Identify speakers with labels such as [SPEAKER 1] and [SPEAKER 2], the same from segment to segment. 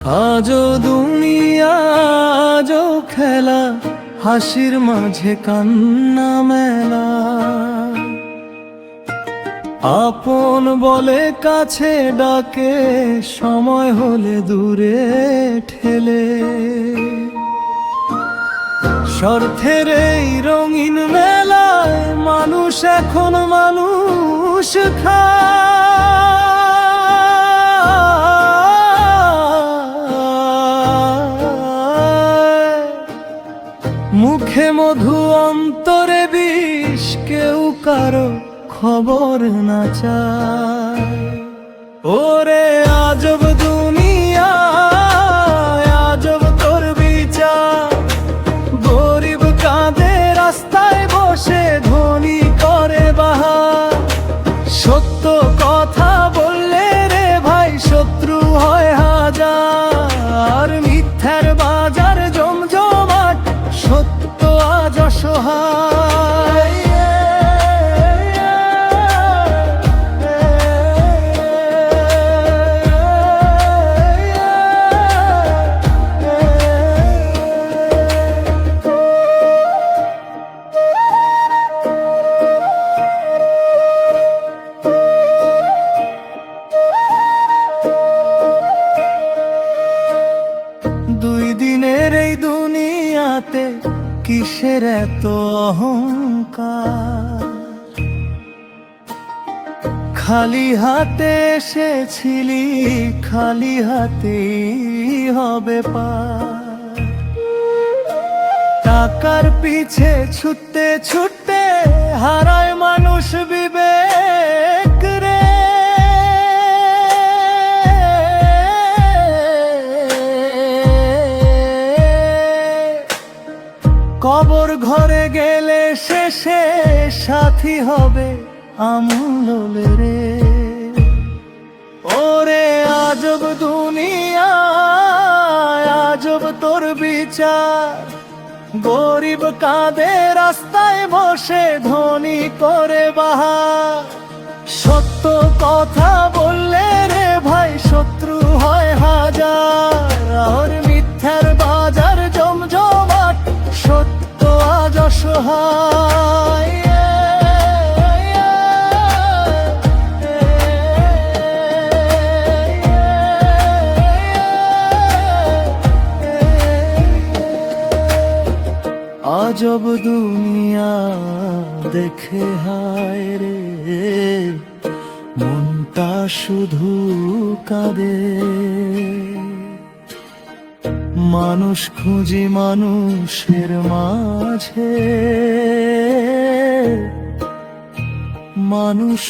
[SPEAKER 1] আজও দুনিয়া আজও খেলা, হাসির মাঝে কান্না মেলা। আপন বলে কাছে ডাকে, সময় হলে দূরে ঠেলে। স্বার্থের এই রঙিন মেলায় মানুষ এখন মানুষ মুখে মধু অন্তরে বিষ, কেউ কারো খবর না চায়। ওরে আজব দুনিয়া, আজব তোর বিচার। গরিব কাঁদে রাস্তায় বসে, ধনী করে বাহার। সত্য কথা বললে রে ভাই শত্রু হয় হাজার। মিথ্যার বাজার জমজমাট, সত্য আজ অসহায়। দুই দিনের এই দুনিয়াতে কিসের এত অহংকার? খালি হাতে এসেছিলি, খালি হাতেই হবে পার। টাকার পিছে ছুটতে ছুটতে হারায় মানুষ বিবেক রে। কবর ঘরে গেলে শেষে সাথী হবে আমূল রে। ওরে আজব দুনিয়া, আজব তোর বিচার। গরিব কাঁদে রাস্তায় বসে, ধনী করে বাহার। সত্য কথা বললে রে ভাই শত্রু হয় হাজার। আর মিথ্যার বাজার জমজমাট, সত্য আজ অসহায়। আজব দুনিয়া দেখে হায় রে, মনটা শুধু কাঁদে। মানুষ খুঁজি মানুষের মাঝে, মানুষ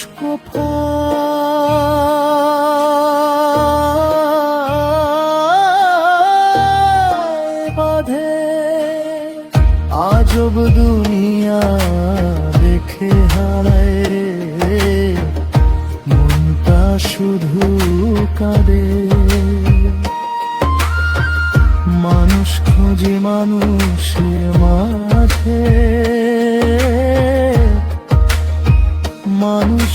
[SPEAKER 1] কোথায় বাঁধে। আজব দুনিয়া দেখে হারায় রে, মনটা শুধু কাঁদে। মানুষ খুঁজি মানুষের মাঝে, মানুষ